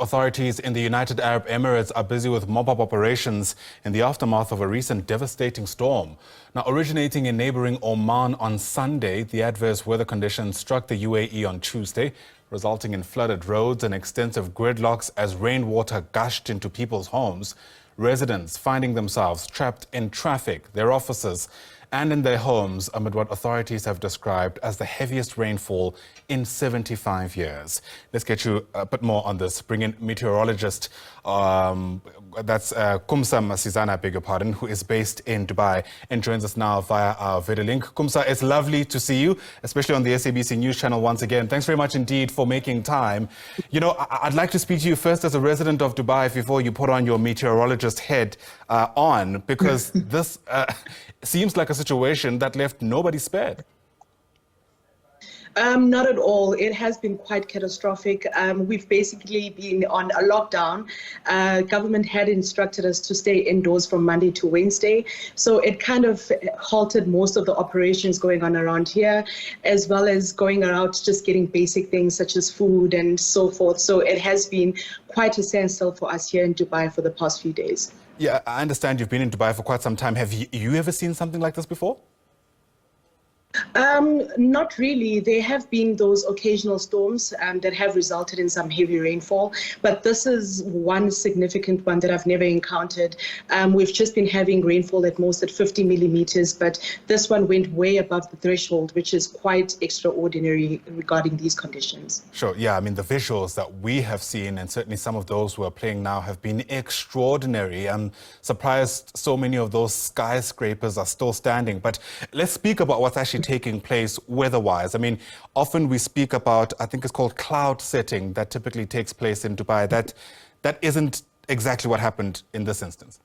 Authorities in the United Arab Emirates are busy with mop-up operations in the aftermath of a recent devastating storm. Now, originating in neighboring Oman on Sunday, the adverse weather conditions struck the UAE on Tuesday, resulting in flooded roads and extensive gridlocks as rainwater gushed into people's homes. Residents finding themselves trapped in traffic, their offices, and in their homes amid what authorities have described as the heaviest rainfall in 75 years. Let's get you a bit more on this. Bring in meteorologist, that's Kumsa Masizana, beg your pardon, who is based in Dubai and joins us now via our video link. Kumsa, it's lovely to see you, especially on the SABC News channel once again. Thanks very much indeed for making time. You know, I'd like to speak to you first as a resident of Dubai before you put on your meteorologist head on, because this seems like a situation that left nobody spared. Not at all. It has been quite catastrophic. We've basically been on a lockdown. Government had instructed us to stay indoors from Monday to Wednesday. So it kind of halted most of the operations going on around here, as well as going around just getting basic things such as food and so forth. So it has been quite a standstill for us here in Dubai for the past few days. Yeah, I understand you've been in Dubai for quite some time. Have you ever seen something like this before? Not really. There have been those occasional storms that have resulted in some heavy rainfall, but this is one significant one that I've never encountered. We've just been having rainfall at most at 50 millimeters, but this one went way above the threshold, which is quite extraordinary regarding these conditions. Sure, yeah, I mean, the visuals that we have seen, and certainly some of those who are playing now, have been extraordinary. I'm surprised so many of those skyscrapers are still standing. But let's speak about what's actually taking place weather-wise. I mean, often we speak about, I think it's called cloud setting, that typically takes place in Dubai. That isn't exactly what happened in this instance.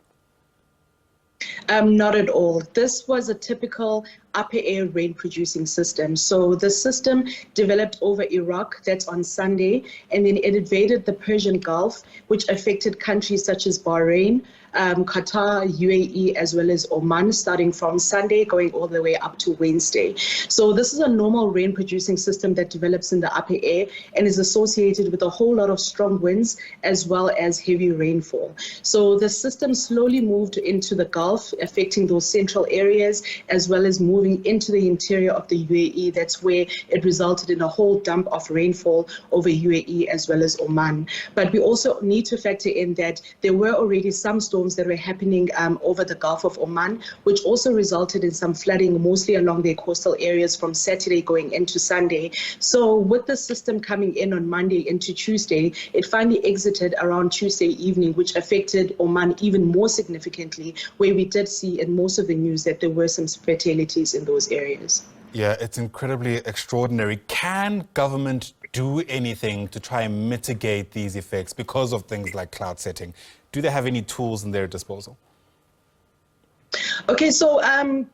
Not at all. This was a typical upper air rain producing system. So the system developed over Iraq, that's on Sunday, and then it invaded the Persian Gulf, which affected countries such as Bahrain, Qatar, UAE, as well as Oman, starting from Sunday going all the way up to Wednesday. So this is a normal rain producing system that develops in the upper air and is associated with a whole lot of strong winds as well as heavy rainfall. So the system slowly moved into the Gulf, affecting those central areas, as well as moving into the interior of the UAE. That's where it resulted in a whole dump of rainfall over UAE as well as Oman. But we also need to factor in that there were already some storms that were happening over the Gulf of Oman, which also resulted in some flooding, mostly along their coastal areas from Saturday going into Sunday. So with the system coming in on Monday into Tuesday, it finally exited around Tuesday evening, which affected Oman even more significantly, where we did see in most of the news that there were some fatalities in those areas. Yeah, it's incredibly extraordinary. Can government do anything to try and mitigate these effects because of things like cloud setting? Do they have any tools in their disposal? Okay, so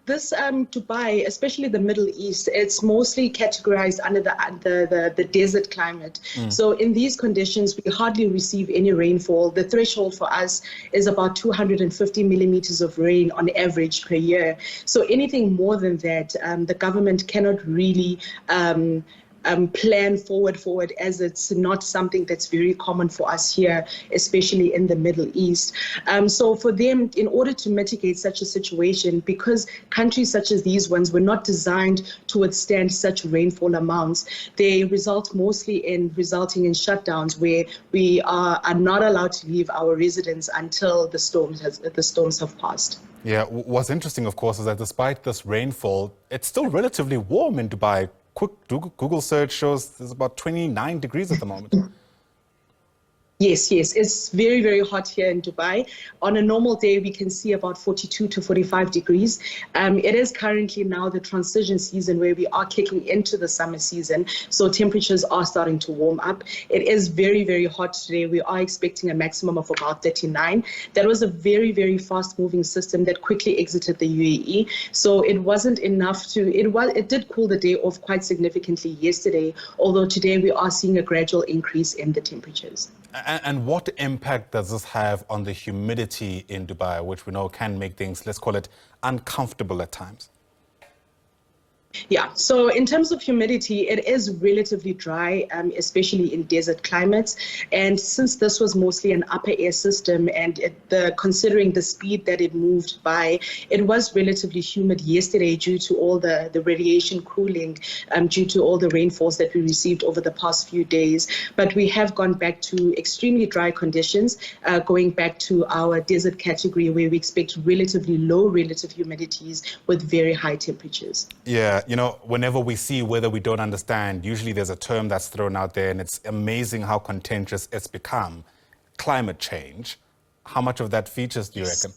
this Dubai, especially the Middle East, it's mostly categorized under the desert climate. So in these conditions, we hardly receive any rainfall. The threshold for us is about 250 millimeters of rain on average per year. So anything more than that, the government cannot really plan forward, as it's not something that's very common for us here, especially in the Middle East. So for them, in order to mitigate such a situation, because countries such as these ones were not designed to withstand such rainfall amounts, they result mostly in resulting in shutdowns where we are not allowed to leave our residence until the storms have passed. Yeah, what's interesting, of course, is that despite this rainfall, it's still relatively warm in Dubai. Quick Google search shows there's about 29 degrees at the moment. Yes, it's very, very hot here in Dubai. On a normal day, we can see about 42 to 45 degrees. It is currently now the transition season where we are kicking into the summer season. So temperatures are starting to warm up. It is very, very hot today. We are expecting a maximum of about 39. That was a very, very fast moving system that quickly exited the UAE. So it wasn't enough it did cool the day off quite significantly yesterday, although today we are seeing a gradual increase in the temperatures. And what impact does this have on the humidity in Dubai, which we know can make things, let's call it, uncomfortable at times? Yeah, so in terms of humidity, it is relatively dry, especially in desert climates. And since this was mostly an upper air system and considering the speed that it moved by, it was relatively humid yesterday due to all the radiation cooling, due to all the rainfalls that we received over the past few days. But we have gone back to extremely dry conditions, going back to our desert category where we expect relatively low relative humidities with very high temperatures. Yeah, whenever we see weather we don't understand, usually there's a term that's thrown out there, and it's amazing how contentious it's become. Climate change. How much of that features, do you reckon?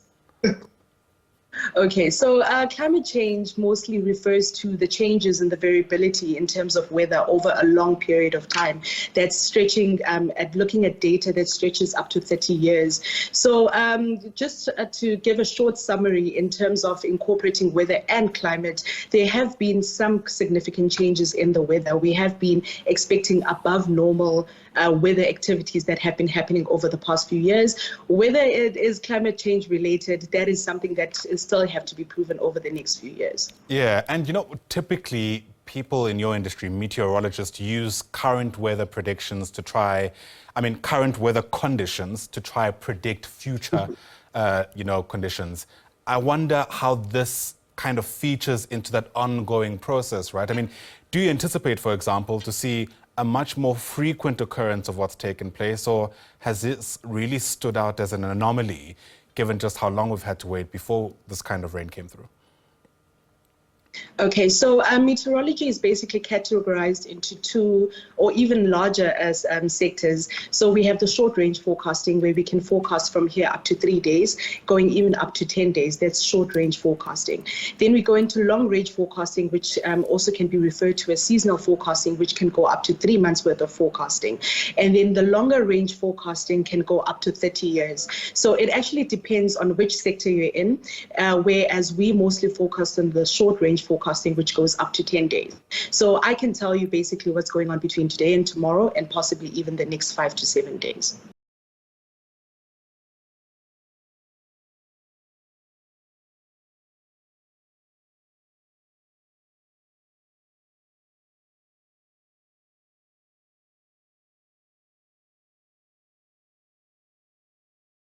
Okay, so climate change mostly refers to the changes in the variability in terms of weather over a long period of time. That's stretching looking at data that stretches up to 30 years. So just to give a short summary in terms of incorporating weather and climate, there have been some significant changes in the weather. We have been expecting above normal weather activities that have been happening over the past few years. Whether it is climate change related, that is something that is still have to be proven over the next few years. Yeah, and typically people in your industry, meteorologists, use current weather predictions to current weather conditions to try predict future, conditions. I wonder how this kind of features into that ongoing process, right? Do you anticipate, for example, to see a much more frequent occurrence of what's taken place, or has this really stood out as an anomaly, given just how long we've had to wait before this kind of rain came through? Okay, so meteorology is basically categorized into two or even larger as sectors. So we have the short range forecasting where we can forecast from here up to 3 days, going even up to 10 days. That's short range forecasting. Then we go into long range forecasting, which also can be referred to as seasonal forecasting, which can go up to 3 months worth of forecasting. And then the longer range forecasting can go up to 30 years. So it actually depends on which sector you're in, whereas we mostly focus on the short range forecasting, which goes up to 10 days. So I can tell you basically what's going on between today and tomorrow and possibly even the next 5 to 7 days.